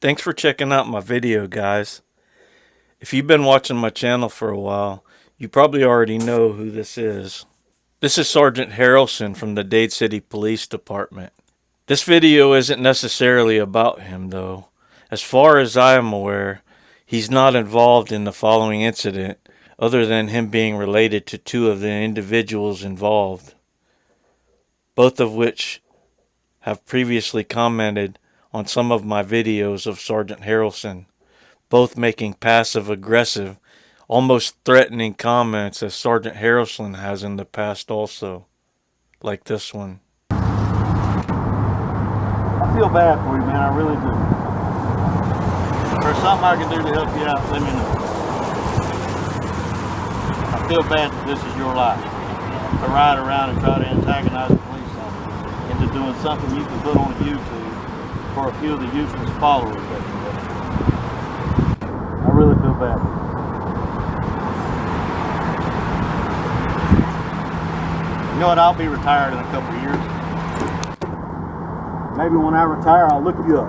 Thanks for checking out my video, guys. If you've been watching my channel for a while, you probably already know who this is. This is Sergeant Harrelson from the Dade City Police Department. This video isn't necessarily about him, though. As far as I am aware, he's not involved in the following incident, other than him being related to two of the individuals involved, both of which have previously commented on some of my videos of Sergeant Harrelson, both making passive-aggressive, almost threatening comments as Sergeant Harrelson has in the past also, like this one. I feel bad for you, man, I really do. If there's something I can do to help you out, let me know. I feel bad that this is your life, to ride around and try to antagonize a police officer into doing something you can put on YouTube for a few of the useless followers that you have. I really feel bad. You know what, I'll be retired in a couple of years. Maybe when I retire, I'll look you up.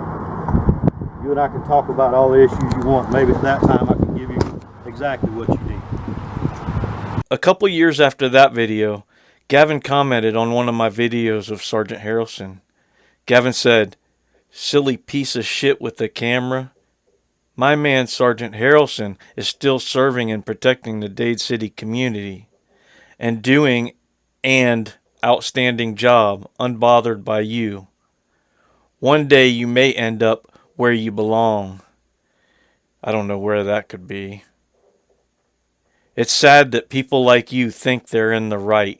You and I can talk about all the issues you want. Maybe at that time I can give you exactly what you need. A couple years after that video, Gavin commented on one of my videos of Sergeant Harrelson. Gavin said, "Silly piece of shit with the camera. My man Sergeant Harrelson is still serving and protecting the Dade City community and doing an outstanding job, unbothered by you. One day you may end up where you belong." I don't know where that could be. "It's sad that people like you think they're in the right.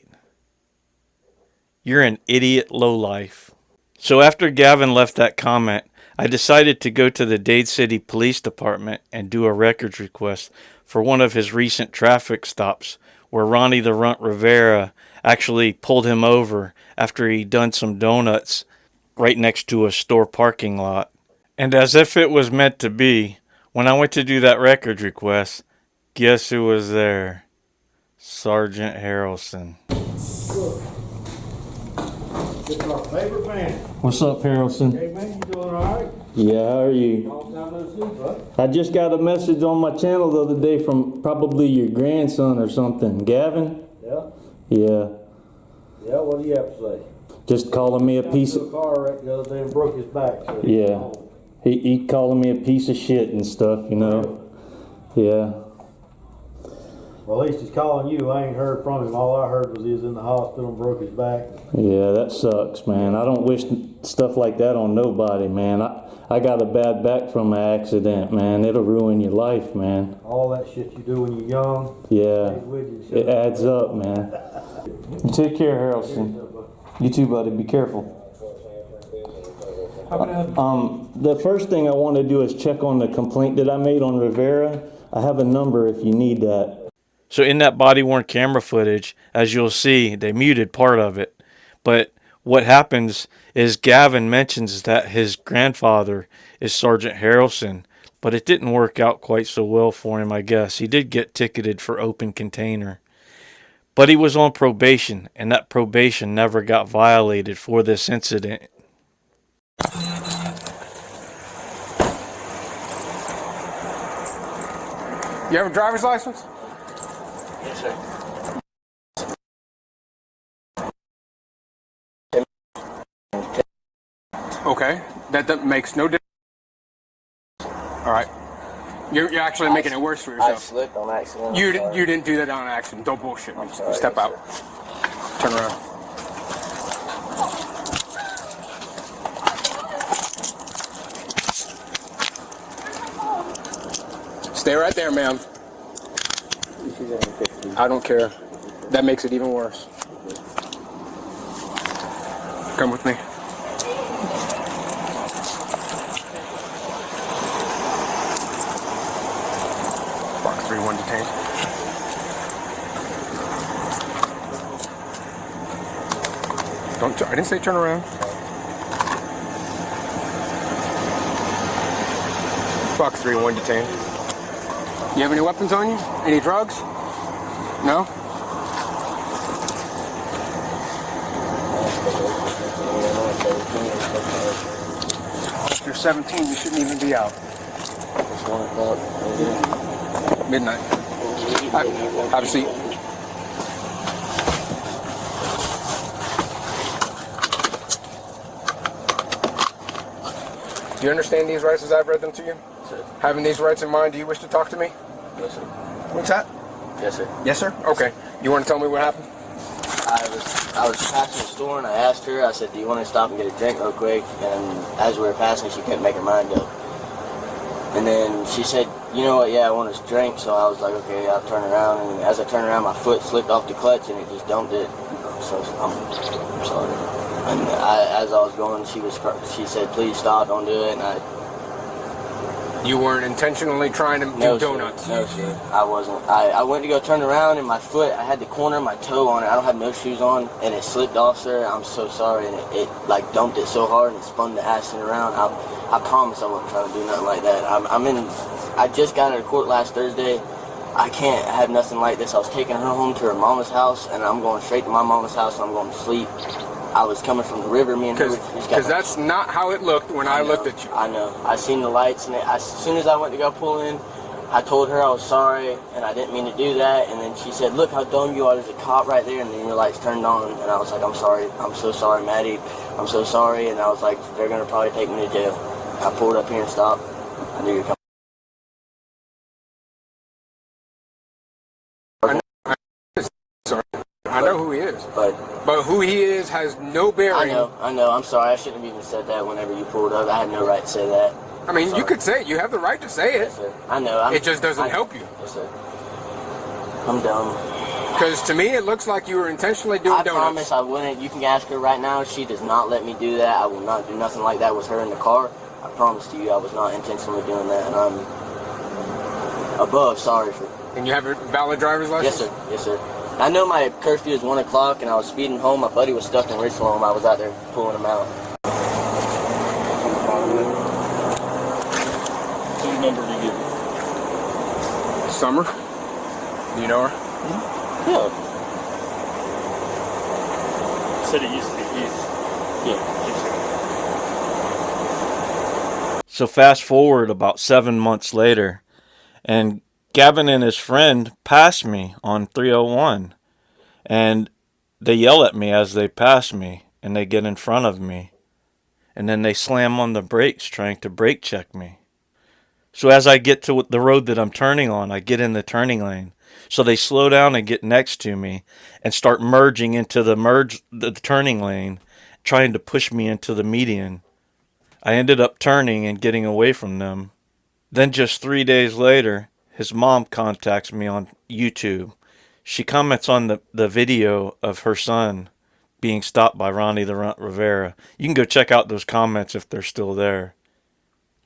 You're an idiot lowlife." So after Gavin left that comment, I decided to go to the Dade City Police Department and do a records request for one of his recent traffic stops where Ronnie the Runt Rivera actually pulled him over after he'd done some donuts right next to a store parking lot. And as if it was meant to be, when I went to do that records request, guess who was there? Sergeant Harrelson. It's our favorite band. What's up, Harrelson? Hey man, you doing alright? Yeah, how are you? Long time no see, bud. I just got a message on my channel the other day from probably your grandson or something. Gavin? Yeah? Yeah. Yeah, what do you have to say? Just calling me a piece He of... got into a car wreck the other day and broke his back. So he's Yeah. home. He calling me a piece of shit and stuff, you know? Yeah. Well, at least he's calling you. I ain't heard from him. All I heard was he was in the hospital and broke his back. Yeah, that sucks, man. I don't wish stuff like that on nobody, man. I got a bad back from an accident, man. It'll ruin your life, man. All that shit you do when you're young. Yeah, stays with you. it adds up, man. You take care, Harrelson. You too, buddy. Be careful. The first thing I want to do is check on the complaint that I made on Rivera. I have a number if you need that. So in that body-worn camera footage, as you'll see, they muted part of it. But what happens is Gavin mentions that his grandfather is Sergeant Harrelson, but it didn't work out quite so well for him, I guess. He did get ticketed for open container. But he was on probation, and that probation never got violated for this incident. You have a driver's license? Yes, sir. Okay, that makes no difference. All right, you're actually making it worse for I yourself. slipped on accident. You didn't do that on accident. Don't bullshit me. sorry, Step yes, out. Turn around. Stay right there, ma'am. I don't care. That makes it even worse. Come with me. Box 3-1 detained. I didn't say turn around. Box 3-1 detained. You have any weapons on you? Any drugs? No? 17. You shouldn't even be out. It's 1 o'clock. Midnight. Have a seat. Do you understand these rights as I've read them to you? Yes, sir. Having these rights in mind, do you wish to talk to me? Yes, sir. What's that? Yes, sir. Yes, sir? Okay. You want to tell me what happened? I was passing the store and I asked her, I said, do you want to stop and get a drink real quick? And as we were passing, she couldn't make her mind up. And then she said, you know what, yeah, I want a drink. So I was like, okay, I'll turn around. And as I turned around, my foot slipped off the clutch and it just dumped it. So I'm sorry. And as I was going, she said, please stop, don't do it. And You weren't intentionally trying to do donuts? No, sir. I wasn't. I went to go turn around and my foot, I had the corner of my toe on it. I don't have no shoes on and it slipped off, sir. I'm so sorry. And it like dumped it so hard and it spun the accident around. I promise I wasn't trying to do nothing like that. I just got out of court last Thursday. I can't have nothing like this. I was taking her home to her mama's house and I'm going straight to my mama's house and I'm going to sleep. I was coming from the river, me and her. Because that's not how it looked when I looked at you. I know. I seen the lights, and as soon as I went to go pull in, I told her I was sorry, and I didn't mean to do that. And then she said, look how dumb you are. There's a cop right there, and then your lights turned on. And I was like, I'm sorry. I'm so sorry, Maddie. I'm so sorry. And I was like, they're going to probably take me to jail. I pulled up here and stopped. I knew you were coming. Sorry. I know who he is. But who he is has no bearing. I know. I'm sorry. I shouldn't have even said that whenever you pulled up. I had no right to say that. I mean, you could say it. You have the right to say it. Yes, sir. I know. It just doesn't help you. Yes, sir. I'm dumb. Because to me, it looks like you were intentionally doing donuts. I promise I wouldn't. You can ask her right now. She does not let me do that. I will not do nothing like that with her in the car. I promise to you I was not intentionally doing that. And I'm above sorry for it. And you have a valid driver's license? Yes, sir. Yes, sir. I know my curfew is 1 o'clock, and I was speeding home. My buddy was stuck in Richland. I was out there pulling him out. Whose number do you give me? Summer? Do you know her? Yeah. Said it used to be Heath. Yeah. So fast forward about 7 months later, and Gavin and his friend pass me on 301, and they yell at me as they pass me, and they get in front of me, and then they slam on the brakes trying to brake check me. So as I get to the road that I'm turning on, I get in the turning lane. So they slow down and get next to me and start merging into the turning lane, trying to push me into the median. I ended up turning and getting away from them. Then just 3 days later, his mom contacts me on YouTube. She comments on the video of her son being stopped by Ronnie the Runt Rivera. You can go check out those comments if they're still there.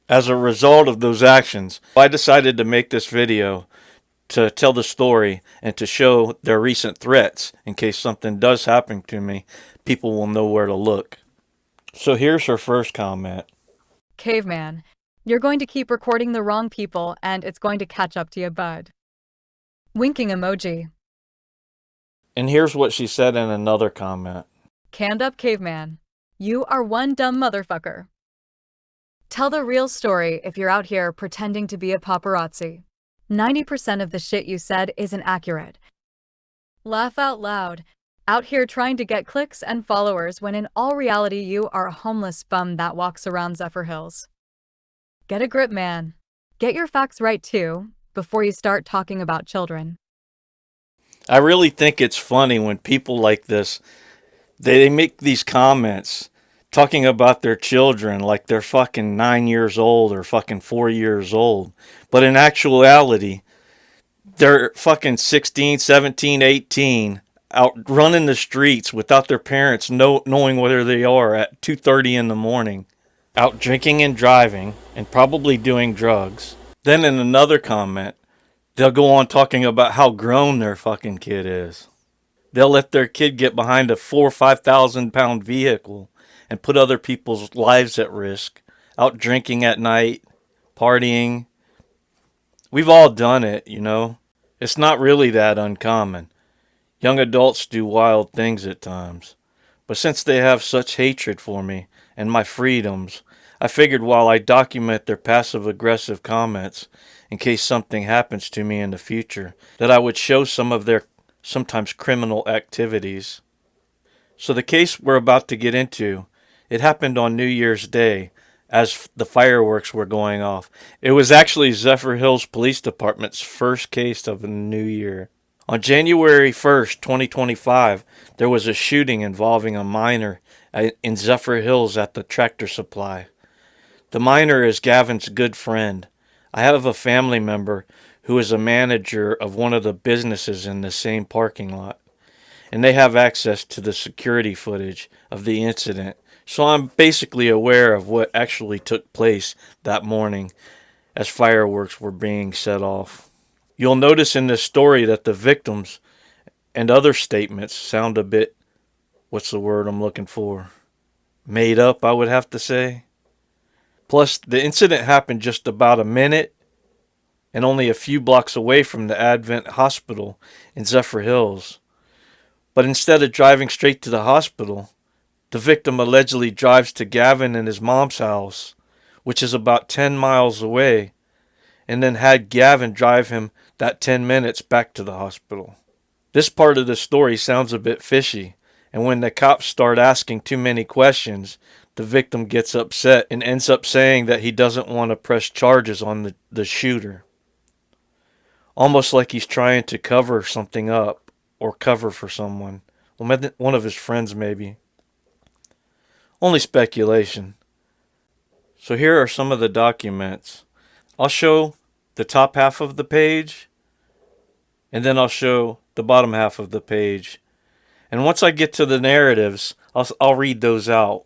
As a result of those actions, I decided to make this video to tell the story and to show their recent threats. In case something does happen to me, people will know where to look. So here's her first comment. Caveman, you're going to keep recording the wrong people and it's going to catch up to you, bud. Winking emoji. And here's what she said in another comment. Canned up caveman. You are one dumb motherfucker. Tell the real story if you're out here pretending to be a paparazzi. 90% of the shit you said isn't accurate. Laugh out loud. Out here trying to get clicks and followers when in all reality you are a homeless bum that walks around Zephyr Hills. Get a grip, man. Get your facts right too, before you start talking about children. I really think it's funny when people like this, they make these comments talking about their children like they're fucking 9 years old or fucking 4 years old. But in actuality, they're fucking 16, 17, 18, out running the streets without their parents knowing where they are at 2:30 in the morning, out drinking and driving and probably doing drugs. Then in another comment, they'll go on talking about how grown their fucking kid is. They'll let their kid get behind a 4,000 or 5,000 pound vehicle and put other people's lives at risk, out drinking at night, partying. We've all done it, you know. It's not really that uncommon. Young adults do wild things at times. But since they have such hatred for me and my freedoms, I figured while I document their passive-aggressive comments, in case something happens to me in the future, that I would show some of their sometimes criminal activities. So the case we're about to get into, it happened on New Year's Day as the fireworks were going off. It was actually Zephyr Hills Police Department's first case of the new year. On January 1st, 2025, there was a shooting involving a minor in Zephyr Hills at the Tractor Supply. The minor is Gavin's good friend. I have a family member who is a manager of one of the businesses in the same parking lot, and they have access to the security footage of the incident, so I'm basically aware of what actually took place that morning as fireworks were being set off. You'll notice in this story that the victims and other statements sound a bit, what's the word I'm looking for? Made up, I would have to say. Plus, the incident happened just about a minute and only a few blocks away from the Advent Hospital in Zephyr Hills. But instead of driving straight to the hospital, the victim allegedly drives to Gavin and his mom's house, which is about 10 miles away, and then had Gavin drive him that 10 minutes back to the hospital. This part of the story sounds a bit fishy, and when the cops start asking too many questions, the victim gets upset and ends up saying that he doesn't want to press charges on the shooter. Almost like he's trying to cover something up or cover for someone. Well, one of his friends maybe. Only speculation. So here are some of the documents. I'll show the top half of the page, and then I'll show the bottom half of the page. And once I get to the narratives, I'll read those out.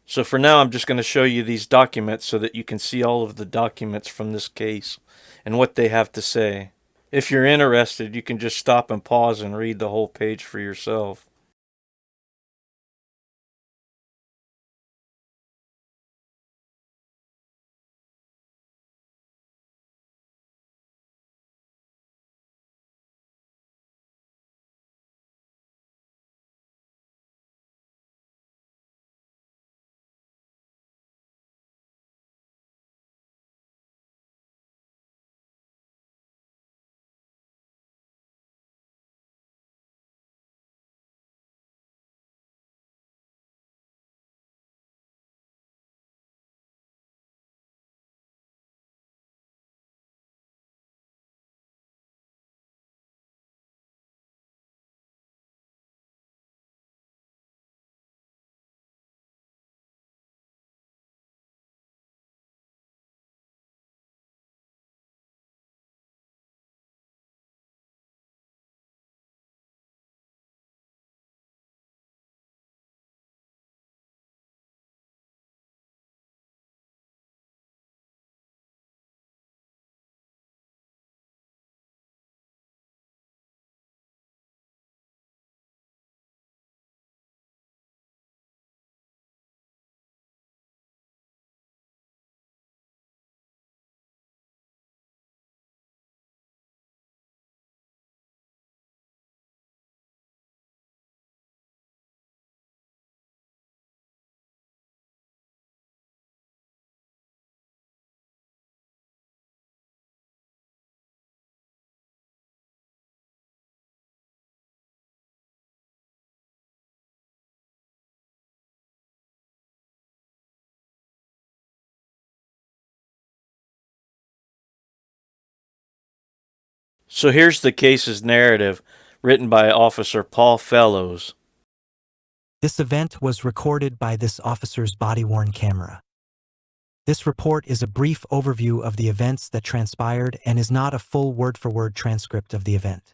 So for now, I'm just going to show you these documents so that you can see all of the documents from this case and what they have to say. If you're interested, you can just stop and pause and read the whole page for yourself. So here's the case's narrative, written by Officer Paul Fellows. This event was recorded by this officer's body-worn camera. This report is a brief overview of the events that transpired and is not a full word-for-word transcript of the event.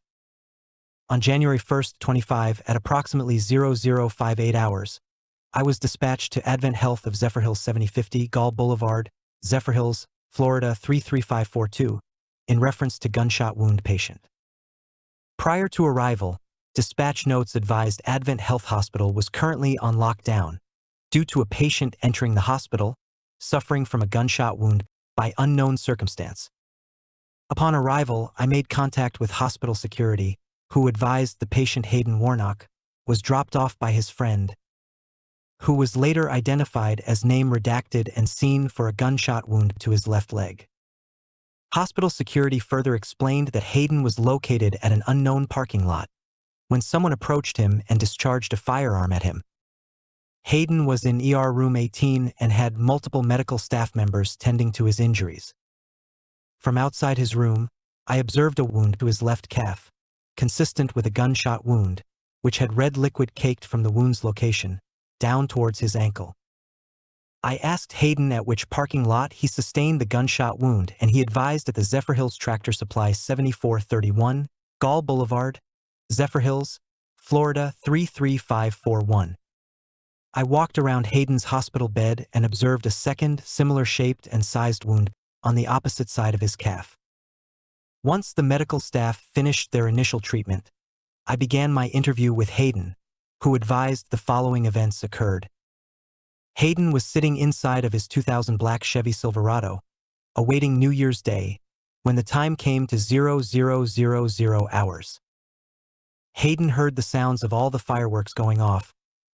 On January 1st, 25, at approximately 0058 hours, I was dispatched to Advent Health of Zephyr Hills 7050 Gall Boulevard, Zephyr Hills, Florida 33542, in reference to gunshot wound patient. Prior to arrival, dispatch notes advised Advent Health Hospital was currently on lockdown due to a patient entering the hospital suffering from a gunshot wound by unknown circumstance. Upon arrival, I made contact with hospital security, who advised the patient Hayden Warnock was dropped off by his friend, who was later identified as name redacted and seen for a gunshot wound to his left leg. Hospital security further explained that Hayden was located at an unknown parking lot when someone approached him and discharged a firearm at him. Hayden was in ER room 18 and had multiple medical staff members tending to his injuries. From outside his room, I observed a wound to his left calf, consistent with a gunshot wound, which had red liquid caked from the wound's location, down towards his ankle. I asked Hayden at which parking lot he sustained the gunshot wound, and he advised at the Zephyrhills Tractor Supply 7431, Gall Boulevard, Zephyrhills, Florida 33541. I walked around Hayden's hospital bed and observed a second, similar-shaped and sized wound on the opposite side of his calf. Once the medical staff finished their initial treatment, I began my interview with Hayden, who advised the following events occurred. Hayden was sitting inside of his 2000 black Chevy Silverado, awaiting New Year's Day, when the time came to 0000 hours. Hayden heard the sounds of all the fireworks going off,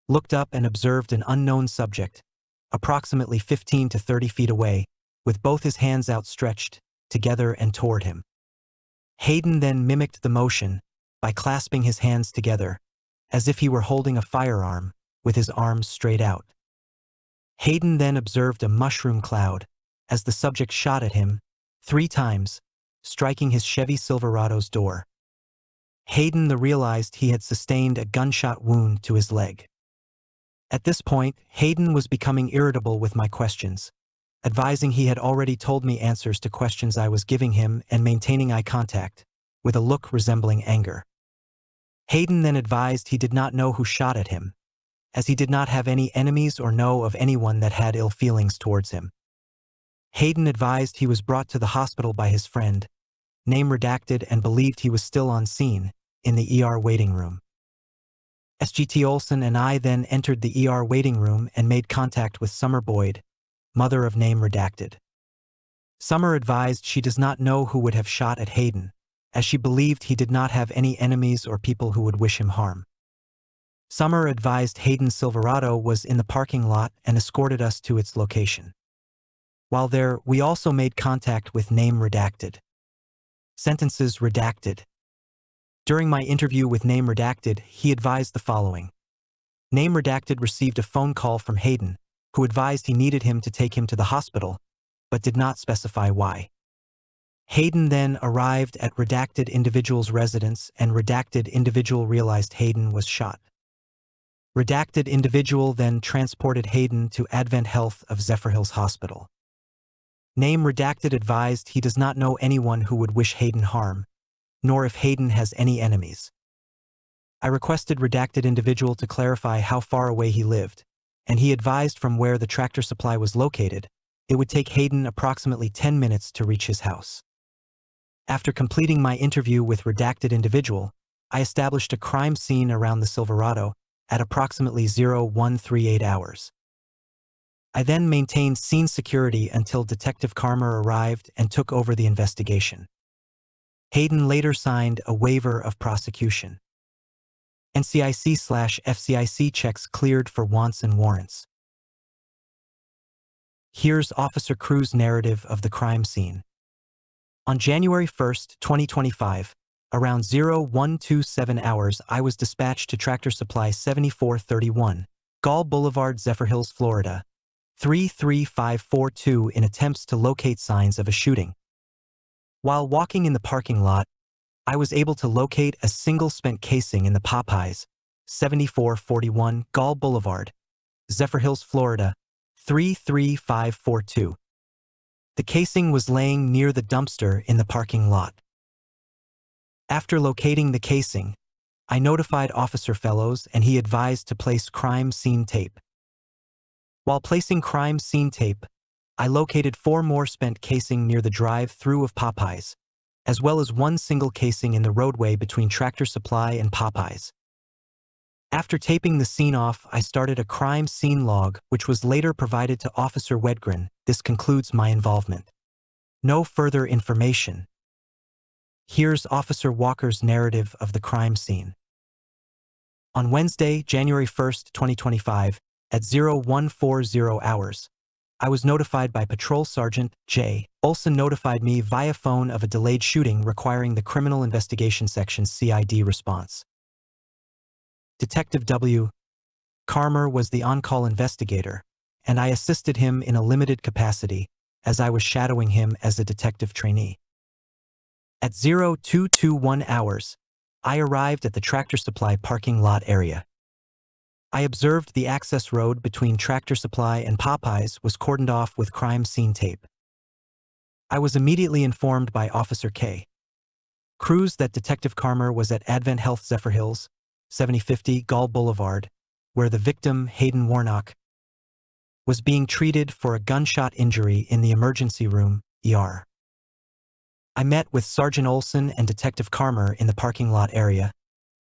looked up and observed an unknown subject, approximately 15 to 30 feet away, with both his hands outstretched, together and toward him. Hayden then mimicked the motion by clasping his hands together, as if he were holding a firearm, with his arms straight out. Hayden then observed a mushroom cloud as the subject shot at him 3 times, striking his Chevy Silverado's door. Hayden then realized he had sustained a gunshot wound to his leg. At this point, Hayden was becoming irritable with my questions, advising he had already told me answers to questions I was giving him and maintaining eye contact, with a look resembling anger. Hayden then advised he did not know who shot at him, as he did not have any enemies or know of anyone that had ill feelings towards him. Hayden advised he was brought to the hospital by his friend, name redacted, and believed he was still on scene, in the ER waiting room. SGT Olson and I then entered the ER waiting room and made contact with Summer Boyd, mother of name redacted. Summer advised she does not know who would have shot at Hayden, as she believed he did not have any enemies or people who would wish him harm. Summer advised Hayden's Silverado was in the parking lot and escorted us to its location. While there, we also made contact with name redacted. Sentences redacted. During my interview with name redacted, he advised the following. Name redacted received a phone call from Hayden, who advised he needed him to take him to the hospital, but did not specify why. Hayden then arrived at redacted individual's residence, and redacted individual realized Hayden was shot. Redacted individual then transported Hayden to Advent Health of Zephyrhills Hospital. Name redacted advised he does not know anyone who would wish Hayden harm, nor if Hayden has any enemies. I requested redacted individual to clarify how far away he lived, and he advised from where the Tractor Supply was located, it would take Hayden approximately 10 minutes to reach his house. After completing my interview with redacted individual, I established a crime scene around the Silverado at approximately 0138 hours. I then maintained scene security until Detective Karmer arrived and took over the investigation. Hayden later signed a waiver of prosecution. NCIC/FCIC checks cleared for wants and warrants. Here's Officer Crew's narrative of the crime scene. On January 1, 2025, around 0127 hours, I was dispatched to Tractor Supply 7431, Gall Boulevard, Zephyrhills, Florida, 33542 in attempts to locate signs of a shooting. While walking in the parking lot, I was able to locate a single spent casing in the Popeyes, 7441 Gall Boulevard, Zephyrhills, Florida, 33542. The casing was laying near the dumpster in the parking lot. After locating the casing, I notified Officer Fellows and he advised to place crime scene tape. While placing crime scene tape, I located 4 more spent casing near the drive-through of Popeyes, as well as 1 single casing in the roadway between Tractor Supply and Popeyes. After taping the scene off, I started a crime scene log, which was later provided to Officer Wedgren. This concludes my involvement. No further information. Here's Officer Walker's narrative of the crime scene. On Wednesday, January 1, 2025, at 0140 hours, I was notified by Patrol Sergeant J. Olson notified me via phone of a delayed shooting requiring the Criminal Investigation Section's CID response. Detective W. Carmer was the on-call investigator, and I assisted him in a limited capacity as I was shadowing him as a detective trainee. At 0221 hours, I arrived at the Tractor Supply parking lot area. I observed the access road between Tractor Supply and Popeyes was cordoned off with crime scene tape. I was immediately informed by Officer K. Cruz that Detective Carmer was at Advent Health Zephyrhills, 7050 Gall Boulevard, where the victim, Hayden Warnock, was being treated for a gunshot injury in the emergency room, ER. I met with Sergeant Olson and Detective Carmer in the parking lot area,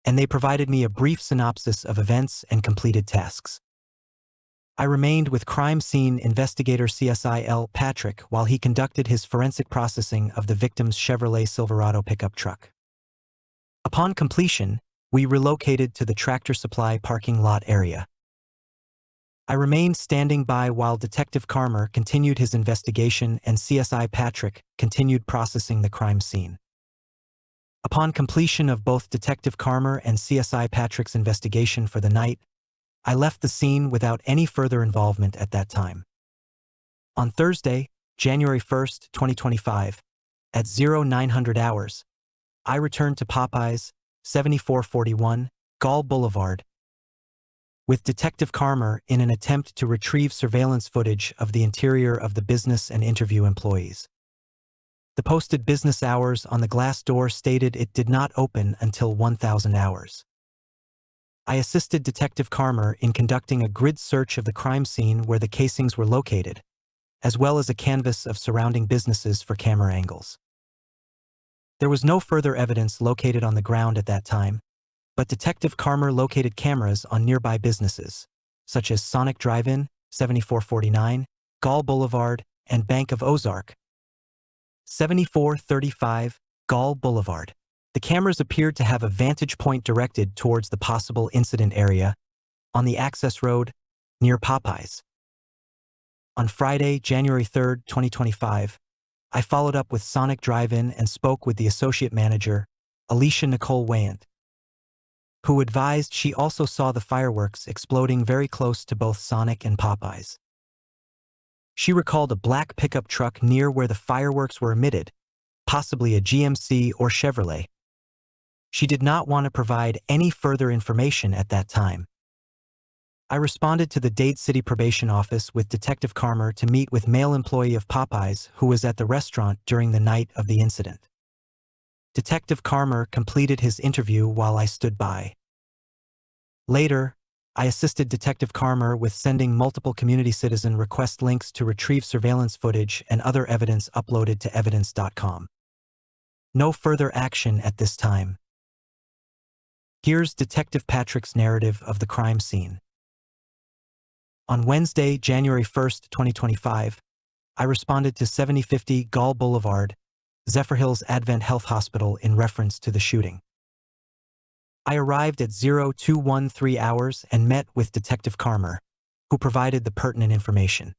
and they provided me a brief synopsis of events and completed tasks. I remained with crime scene investigator CSI L. Patrick while he conducted his forensic processing of the victim's Chevrolet Silverado pickup truck. Upon completion, we relocated to the Tractor Supply parking lot area. I remained standing by while Detective Carmer continued his investigation and CSI Patrick continued processing the crime scene. Upon completion of both Detective Carmer and CSI Patrick's investigation for the night, I left the scene without any further involvement at that time. On Thursday, January 1st, 2025, at 0900 hours, I returned to Popeyes, 7441, Gall Boulevard, with Detective Carmer in an attempt to retrieve surveillance footage of the interior of the business and interview employees. The posted business hours on the glass door stated it did not open until 1000 hours. I assisted Detective Carmer in conducting a grid search of the crime scene where the casings were located, as well as a canvass of surrounding businesses for camera angles. There was no further evidence located on the ground at that time, but Detective Carmer located cameras on nearby businesses, such as Sonic Drive-In, 7449, Gall Boulevard, and Bank of Ozark, 7435, Gall Boulevard. The cameras appeared to have a vantage point directed towards the possible incident area on the access road near Popeyes. On Friday, January 3, 2025, I followed up with Sonic Drive-In and spoke with the associate manager, Alicia Nicole Wayant, who advised she also saw the fireworks exploding very close to both Sonic and Popeyes. She recalled a black pickup truck near where the fireworks were emitted, possibly a GMC or Chevrolet. She did not want to provide any further information at that time. I responded to the Dade City Probation Office with Detective Carmer to meet with male employee of Popeyes who was at the restaurant during the night of the incident. Detective Carmer completed his interview while I stood by. Later, I assisted Detective Carmer with sending multiple community citizen request links to retrieve surveillance footage and other evidence uploaded to evidence.com. No further action at this time. Here's Detective Patrick's narrative of the crime scene. On Wednesday, January 1st, 2025, I responded to 7050 Gall Boulevard, Zephyrhills Advent Health Hospital in reference to the shooting. I arrived at 0213 hours and met with Detective Carmer, who provided the pertinent information.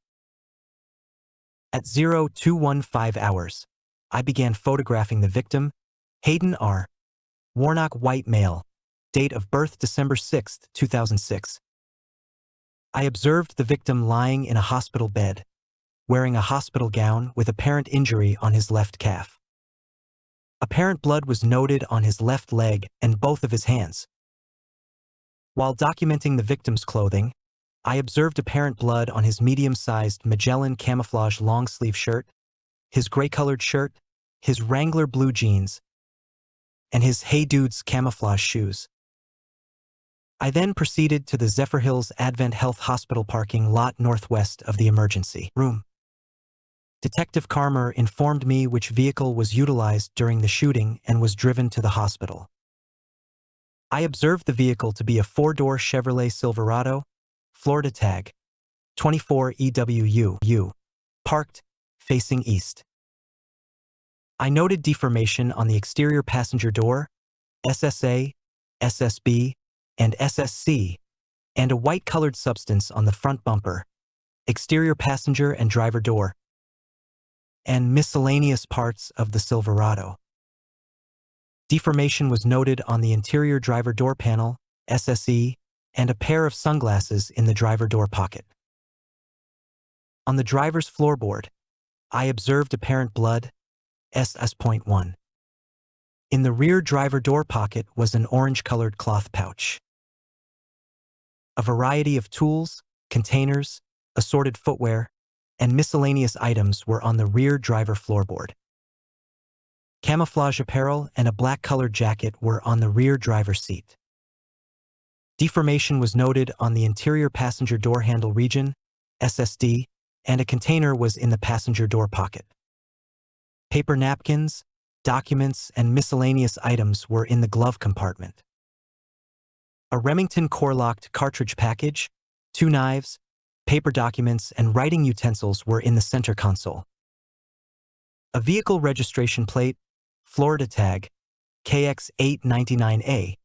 At 0215 hours, I began photographing the victim, Hayden R. Warnock, white male, date of birth December 6, 2006. I observed the victim lying in a hospital bed, wearing a hospital gown with apparent injury on his left calf. Apparent blood was noted on his left leg and both of his hands. While documenting the victim's clothing, I observed apparent blood on his medium-sized Magellan camouflage long-sleeve shirt, his gray-colored shirt, his Wrangler blue jeans, and his Hey Dudes camouflage shoes. I then proceeded to the Zephyrhills Advent Health Hospital parking lot northwest of the emergency room. Detective Carmer informed me which vehicle was utilized during the shooting and was driven to the hospital. I observed the vehicle to be a four-door Chevrolet Silverado, Florida tag, 24 EWU, parked, facing east. I noted deformation on the exterior passenger door, SSA, SSB, and SSC, and a white-colored substance on the front bumper, exterior passenger and driver door, and miscellaneous parts of the Silverado. Deformation was noted on the interior driver door panel, SSE, and a pair of sunglasses in the driver door pocket. On the driver's floorboard, I observed apparent blood, SS.1. In the rear driver door pocket was an orange-colored cloth pouch. A variety of tools, containers, assorted footwear, and miscellaneous items were on the rear driver floorboard. Camouflage apparel and a black-colored jacket were on the rear driver's seat. Deformation was noted on the interior passenger door handle region, SSD, and a container was in the passenger door pocket. Paper napkins, documents, and miscellaneous items were in the glove compartment. A Remington core-locked cartridge package, 2 knives, paper documents, and writing utensils were in the center console. A vehicle registration plate, Florida tag, KX899A,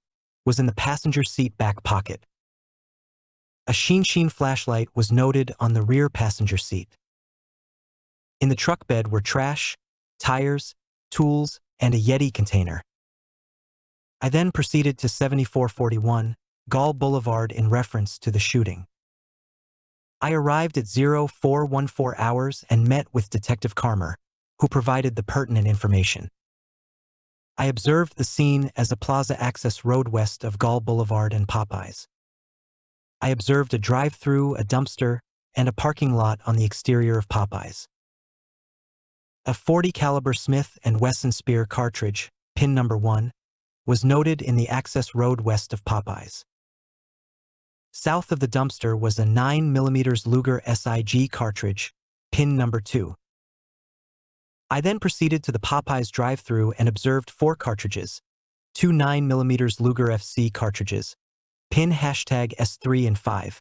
was in the passenger seat back pocket. A Sheen flashlight was noted on the rear passenger seat. In the truck bed were trash, tires, tools, and a Yeti container. I then proceeded to 7441 Gall Boulevard in reference to the shooting. I arrived at 0414 hours and met with Detective Carmer, who provided the pertinent information. I observed the scene as a plaza access road west of Gall Boulevard and Popeyes. I observed a drive-through, a dumpster, and a parking lot on the exterior of Popeyes. A .40 caliber Smith & Wesson Spear cartridge, pin number 1, was noted in the access road west of Popeyes. South of the dumpster was a 9mm Luger SIG cartridge, pin number 2. I then proceeded to the Popeyes drive-thru and observed 4 cartridges, 2 9mm Luger FC cartridges, pin #S3 and 5,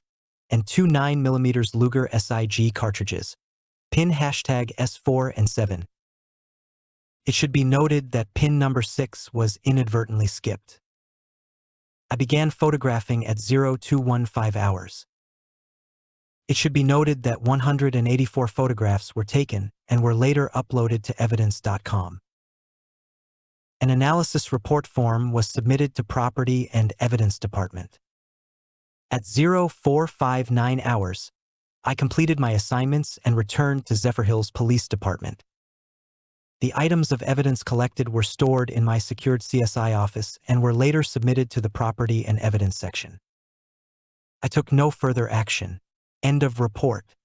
and 2 9mm Luger SIG cartridges, pin #S4 and 7. It should be noted that pin number 6 was inadvertently skipped. I began photographing at 0215 hours. It should be noted that 184 photographs were taken and were later uploaded to evidence.com. An analysis report form was submitted to Property and Evidence Department. At 0459 hours, I completed my assignments and returned to Zephyrhills Police Department. The items of evidence collected were stored in my secured CSI office and were later submitted to the Property and Evidence section. I took no further action. End of report.